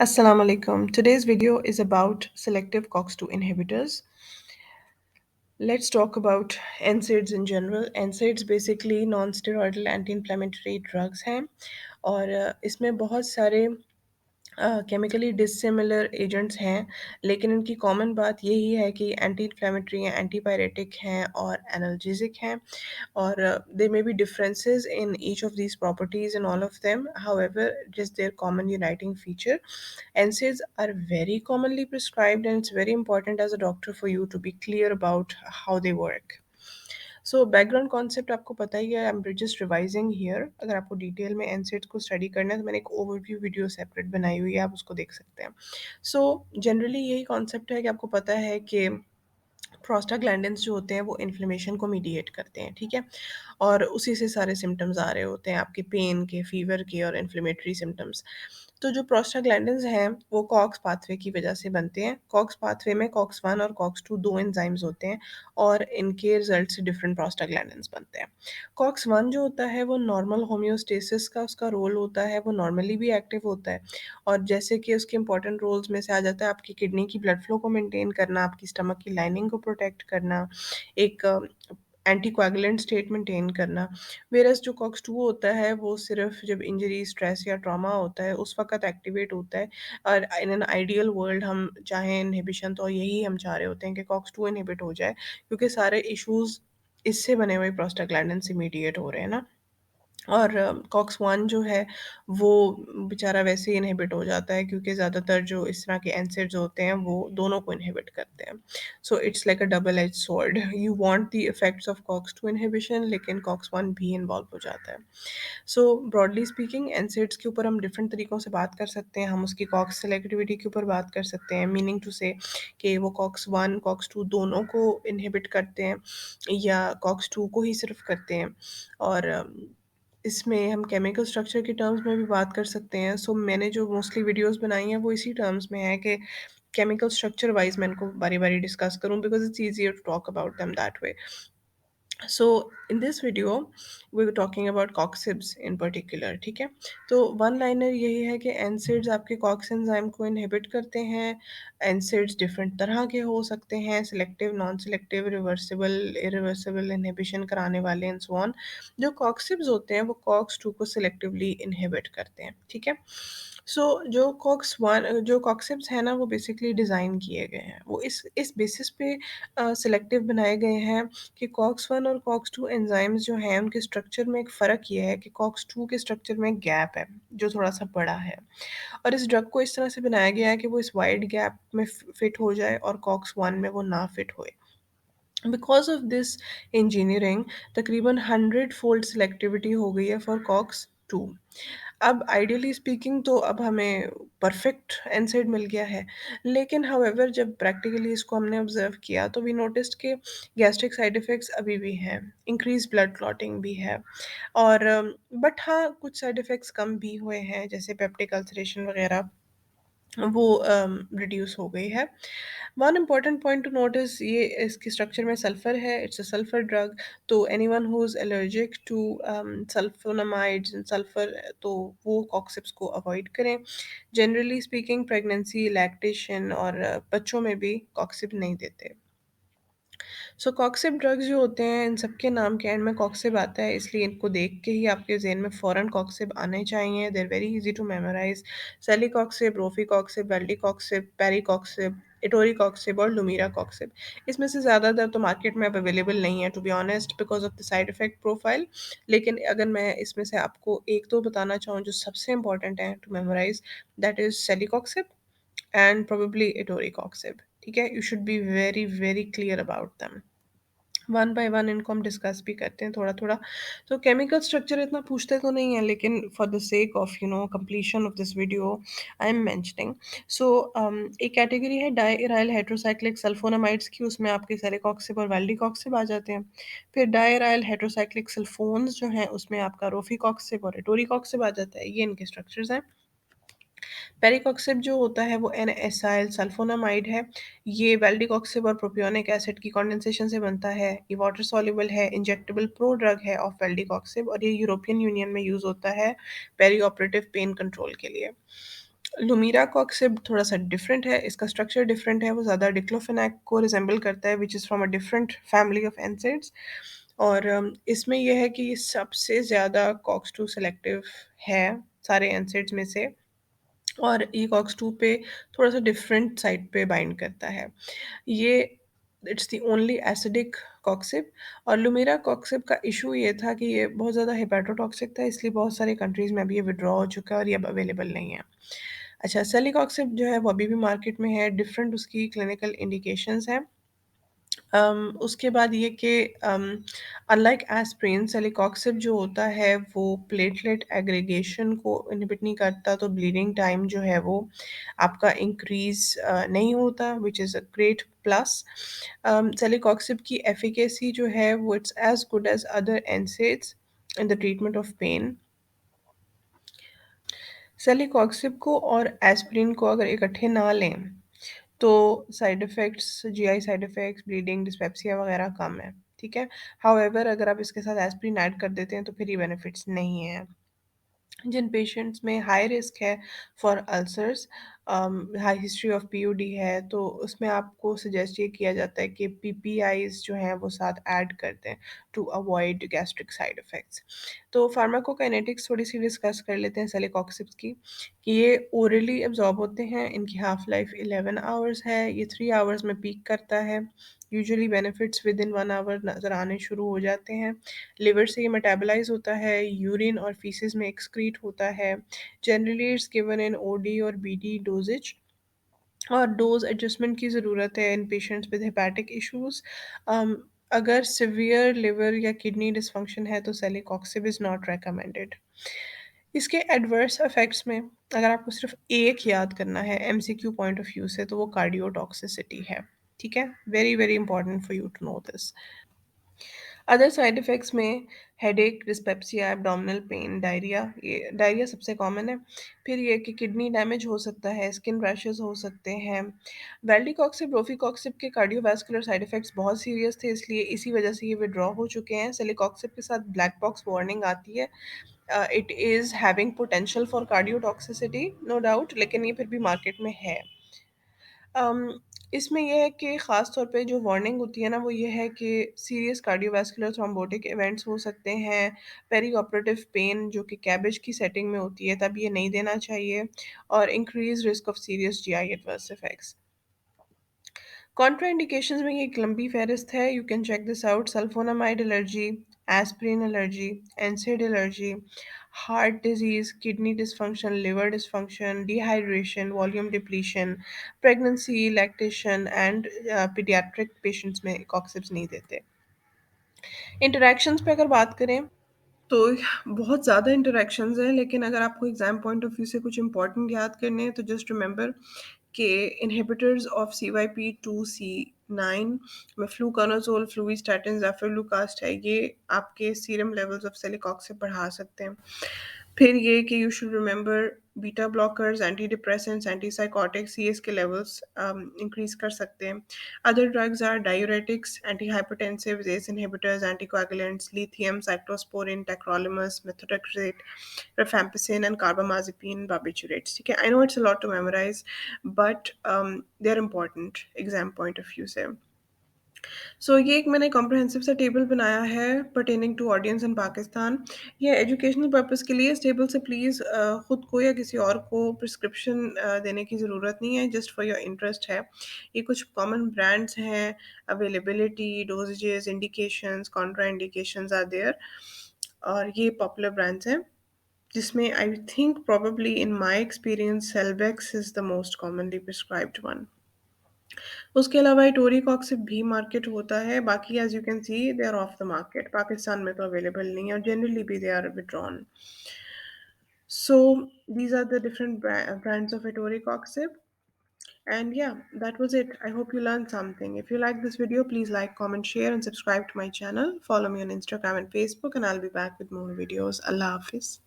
Assalamu alaikum. Today's video is about selective COX-2 inhibitors. Let's talk about NSAIDs in general. NSAIDs basically non-steroidal anti-inflammatory drugs हैं और इसमें बहुत सारे chemically dissimilar agents हैं, लेकिन इनकी कॉमन बात यही है कि एंटी इन्फ्लेमेटरी हैं, एंटीपायरेटिक हैं और एनाल्जेसिक हैं और they may be differences in each of these properties in all of them, however it is there common uniting feature. NSAIDs are very commonly prescribed and it's very important as a doctor for you to be clear about how they work. So background concept आपको पता ही है. I am just revising here. अगर आपको detail में एनसेट्स को study करना है तो मैंने एक ओवरव्यू वीडियो सेपरेट बनाई हुई है, आप उसको देख सकते हैं. सो जनरली यही कॉन्सेप्ट है कि आपको पता है कि प्रोस्टाग्लैंडिन्स जो होते हैं वो इन्फ्लेमेशन को मीडिएट करते हैं, ठीक है, और उसी से सारे सिम्टम्स आ रहे होते हैं आपके पेन के, फीवर के और इन्फ्लेमेटरी सिम्टम्स. तो जो प्रोस्टाग्लैंडिन्स हैं वो कॉक्स पाथवे की वजह से बनते हैं. कॉक्स पाथवे में कॉक्स 1 और कॉक्स 2 दो एंजाइम्स होते हैं और इनके रिजल्ट से डिफरेंट प्रोस्टाग्लैंडिन्स बनते हैं. कॉक्स 1 जो होता है वो नॉर्मल होम्योस्टेसिस का उसका रोल होता है, वो नॉर्मली भी एक्टिव होता है और जैसे कि उसके इंपॉर्टेंट रोल्स में से आ जाता है आपकी किडनी की ब्लड फ्लो को मेंटेन करना, आपकी स्टमक की लाइनिंग को प्रोटेक्ट करना, एक एंटीकोएगुलेंट स्टेट मेंटेन करना. वेरस जो कॉक्स 2 होता है वो सिर्फ जब इंजरी, स्ट्रेस या ट्रॉमा होता है उस वक़्त एक्टिवेट होता है. और इन एन आइडियल वर्ल्ड हम चाहें इन्हिबिशन तो यही हम चाह रहे होते हैं कि कॉक्स 2 इन्हिबिट हो जाए, क्योंकि सारे इश्यूज़ इससे बने हुए प्रोस्टाग्लैंडिन से मीडिएट हो रहे हैं ना. और कॉक्स 1 जो है वो बेचारा वैसे ही इनहिबिट हो जाता है, क्योंकि ज़्यादातर जो इस तरह के एनसेड्स होते हैं वो दोनों को इनहिबिट करते हैं. So it's like a double edge sword. You want the effects of COX 2 inhibition, लेकिन कॉक्स 1 भी इन्वॉल्व हो जाता है. सो ब्रॉडली स्पीकिंग एनसेड्स के ऊपर हम डिफरेंट तरीक़ों से बात कर सकते हैं. हम उसकी कॉक्स सेलेक्टिविटी के ऊपर बात कर सकते हैं, मीनिंग टू से कि वो कॉक्स 1 कॉक्स 2 दोनों को इनहिबिट करते हैं या कॉक्स 2 को ही सिर्फ करते हैं. और इसमें हम केमिकल स्ट्रक्चर के टर्म्स में भी बात कर सकते हैं. सो मैंने जो मोस्टली वीडियोस बनाई हैं वो इसी टर्म्स में है कि केमिकल स्ट्रक्चर वाइज मैं इनको बारी बारी डिस्कस करूं, because it's easier to talk about them that way. So in this video we were talking about coxibs in particular, ठीक है. तो वन लाइनर यही है कि एनसिड्स आपके कॉक्स एंजाइम को इनहिबिट करते हैं. एनसिड्स डिफरेंट तरह के हो सकते हैं, selective, non selective, reversible, irreversible inhibition कराने वाले एंड सो ऑन. जो कॉक्सिब्स होते हैं वो कॉक्स 2 को सिलेक्टिवली इनहिबिट करते हैं, ठीक है. सो जो कॉक्सिब्स हैं ना वो बेसिकली डिज़ाइन किए गए हैं, वो इस बेसिस पे सिलेक्टिव बनाए गए हैं कि कॉक्स 1 और कॉक्स 2 एंजाइम्स जो हैं उनके स्ट्रक्चर में एक फ़र्क ये है कि कॉक्स 2 के स्ट्रक्चर में एक गैप है जो थोड़ा-सा बड़ा है और इस ड्रग को इस तरह से बनाया गया है कि वो इस वाइड गैप में फिट हो जाए और कॉक्स 1 में वो ना फिट होए. बिकॉज ऑफ दिस इंजीनियरिंग तकरीबन 100 फोल्ड सिलेक्टिविटी हो गई है फॉर कॉक्स 2. अब आइडियली स्पीकिंग तो अब हमें परफेक्ट एनसाइड मिल गया है, लेकिन हाउएवर जब प्रैक्टिकली इसको हमने ऑब्जर्व किया तो वी नोटिस के गैस्ट्रिक साइड इफ़ेक्ट्स अभी भी हैं, इंक्रीज ब्लड क्लॉटिंग भी है और बट हाँ कुछ साइड इफ़ेक्ट्स कम भी हुए हैं, जैसे पेप्टिक अल्सरेशन वगैरह वो रिड्यूस हो गई है. One important point to notice, ये इसके स्ट्रक्चर में सल्फ़र है, इट्स अ सल्फ़र ड्रग. तो anyone who is allergic to sulphonamides and sulphur तो वो कॉक्सिब्स को अवॉइड करें. जनरली स्पीकिंग प्रेगनेंसी, लैक्टेशन और बच्चों में भी कॉक्सिब नहीं देते. सो कॉक्सिब ड्रग्स जो होते हैं इन सबके नाम के एंड में कॉक्सिब आता है, इसलिए इनको देख के ही आपके ज़हन में फ़ौरन कॉक्सिब आने चाहिए. They are very easy to memorize. Celecoxib, rofecoxib, valdecoxib, parecoxib, etoricoxib और लुमीरा कॉक्सिब. इसमें से ज़्यादातर तो मार्केट में अब अवेलेबल नहीं है to be honest, because of the side effect profile. लेकिन अगर मैं इसमें से आपको एक दो बताना चाहूँ जो सबसे इंपॉर्टेंट है to memorize, that is celecoxib and probably etoricoxib. ठीक है, you should be very very clear about them. One by one इनको हम डिस्कस भी करते हैं थोड़ा थोड़ा. तो केमिकल स्ट्रक्चर इतना पूछते तो नहीं है, लेकिन for the sake of completion of this video I am mentioning. So एक कैटेगरी है डायराइल हेट्रोसाइक्लिक सल्फोनामाइड्स की, उसमें आपके सेलिकॉक्सिब और वेल्डिकॉक्सिब आ जाते हैं. फिर डायराइल हेट्रोसाइक्लिक सल्फोन्स जो हैं उसमें आपका रोफीकॉक्सिब और एटोरिकॉक्सिब आ जाता है. ये इनके स्ट्रक्चर्स हैं. पेरिकॉक्सिब जो होता है वो एन एसाइल सल्फोनामाइड है. ये वेल्डिकॉक्सिब और प्रोपियोनिक एसिड की कंडेंसेशन से बनता है. ये वाटर सॉल्युबल है, इंजेक्टेबल प्रो ड्रग है ऑफ वेल्डिकॉक्सिब और ये यूरोपियन यूनियन में यूज़ होता है पेरी ऑपरेटिव पेन कंट्रोल के लिए. लुमीरा कॉक्सिब थोड़ा सा डिफरेंट है, इसका स्ट्रक्चर डिफरेंट है, वो ज़्यादा डिक्लोफेनाक को रिजेंबल करता है which is from a different family of NSAIDs. और इसमें यह है कि ये सबसे ज़्यादा कॉक्स टू सेलेक्टिव है सारे एनसेड्स में से, और ये कॉक्स टू पे थोड़ा सा डिफरेंट साइड पे बाइंड करता है। ये it's the only acidic coxib. और लुमेरा कॉक्सिब का इशू ये था कि ये बहुत ज़्यादा हेपेटोटॉक्सिक था, इसलिए बहुत सारे कंट्रीज़ में अभी ये विड्रॉ हो चुका है और ये अब अवेलेबल नहीं है। अच्छा, सेलिकॉक्सिब जो है वो अभी भी मार्केट में है, डिफरेंट उसकी क्लिनिकल इंडिकेशंस हैं। उसके बाद ये कि अनलाइक एस्प्रिन, सेलिकॉक्सिब जो होता है वो प्लेटलेट एग्रीगेशन को इनहिबिट नहीं करता, तो ब्लीडिंग टाइम जो है वो आपका इंक्रीज नहीं होता, which is a great plus. Celecoxib की एफिकेसी जो है वो it's as good as other NSAIDs in the treatment of pain. Celecoxib को और एस्प्रिन को अगर इकट्ठे ना लें तो side effects, GI side effects, bleeding, dyspepsia वगैरह कम है, ठीक है। हाउएवर अगर आप इसके साथ एस्प्रिन ऐड कर देते हैं तो फिर ये बेनिफिट्स नहीं है। जिन पेशेंट्स में हाई रिस्क है for ulcers, high history of PUD है, तो उसमें आपको सजेस्ट ये किया जाता है कि पीपीआईज जो हैं वो साथ ऐड कर दें to avoid gastric side effects. तो फार्माकोकाइनेटिक्स थोड़ी सी डिस्कस कर लेते हैं सेलिकॉक्सिब्स की, कि ये ओरली एब्जॉर्ब होते हैं, इनकी हाफ लाइफ 11 आवर्स है, ये 3 आवर्स में पीक करता है। Usually benefits within 1 hour नज़र आने शुरू हो जाते हैं। लिवर से ये मेटाबोलाइज होता है, यूरिन और फीसिस में एक्सक्रीट होता है। Generally it's given in OD और बीडी डोजेज, और डोज एडजस्टमेंट की ज़रूरत है in patients with hepatic issues. अगर सिवियर लिवर या किडनी डिसफंक्शन है तो सेलिकॉक्सिब इज़ नॉट रेकमेंडेड। इसके एडवर्स इफेक्ट्स में अगर आपको सिर्फ एक याद करना है एमसीक्यू पॉइंट ऑफ व्यू से, तो वो कार्डियोटॉक्सिसिटी है, ठीक है। Very very important for you to know this. Other side effects में headache, dyspepsia, abdominal pain, diarrhoea, ये डायरिया सबसे कॉमन है। फिर ये कि किडनी डैमेज हो सकता है, स्किन रैशेस हो सकते हैं। वेल्डिकॉक्सिब, रोफिकॉक्सिब के कार्डियोवास्कुलर साइड इफ़ेक्ट्स बहुत सीरियस थे, इसलिए इसी वजह से ये विड्रॉ हो चुके हैं। सेलिकॉक्सिब के साथ ब्लैक बॉक्स वार्निंग आती है। It is having potential for cardiotoxicity no doubt, लेकिन ये फिर भी मार्केट में है। अम, इसमें यह है कि ख़ास तौर पे जो वार्निंग होती है ना, वो ये है कि सीरियस कार्डियोवास्कुलर थ्रोम्बोटिक इवेंट्स हो सकते हैं, पेरी ऑपरेटिव पेन जो कि कैबेज की सेटिंग में होती है तब ये नहीं देना चाहिए, और increase risk of serious GI adverse effects. Contraindications में ये एक लंबी फहरिस्त है, you can check this out. Sulfonamide allergy, aspirin allergy, NSAID allergy, heart disease, kidney dysfunction, liver dysfunction, dehydration, volume depletion, pregnancy, lactation and pediatric patients में coxibs नहीं देते। Interactions पे अगर बात करें तो बहुत ज़्यादा इंटरैक्शंस हैं, लेकिन अगर आपको एग्ज़ाम पॉइंट ऑफ व्यू से कुछ इंपॉर्टेंट याद करने हैं तो जस्ट रिमेंबर कि इनहिबिटर्स ऑफ CYP2C9 में फ्लूकोनाजोल, फ्लूइस्टाटिन, ज़ेफिरलुकास्ट है, ये आपके सीरम लेवल्स ऑफ सेलिकॉक्सिब बढ़ा सकते हैं। फिर ये कि you should remember beta blockers, anti depressants, antipsychotics, ये इसके लेवल्स इंक्रीज कर सकते हैं। Other drugs are diuretics, antihypertensive, ACE inhibitors, anticoagulants, lithium, cyclosporin, tacrolimus, methotrexate, rifampicin, and carbamazepine barbiturates. ठीक है, I know it's a lot to memorize, but they're important exam point of view से। सो ये एक मैंने comprehensive सा table बनाया है pertaining to audience in Pakistan. ये एजुकेशनल पर्पस के लिए, इस टेबल से प्लीज़ खुद को या किसी और को प्रिस्क्रिप्शन देने की ज़रूरत नहीं है, जस्ट फॉर योर इंटरेस्ट है। ये कुछ कॉमन ब्रांड्स हैं, availability, dosages, indications, contra indications are there, और ये पॉपुलर ब्रांड्स हैं जिसमें I think probably in my experience Selvex is the most commonly prescribed one. उसके अलावा एटोरिकॉक्सिब भी मार्केट होता है, बाकी as you can see they are off the market, Pakistan में तो अवेलेबल नहीं है और जनरली भी they are withdrawn. So these are the different brands of etoricoxib. And yeah, that was it. I hope you learned something. If you like this video, please like, comment, share, and subscribe to my channel. Follow me on Instagram and Facebook, and I'll be back with more videos. Allah Hafiz.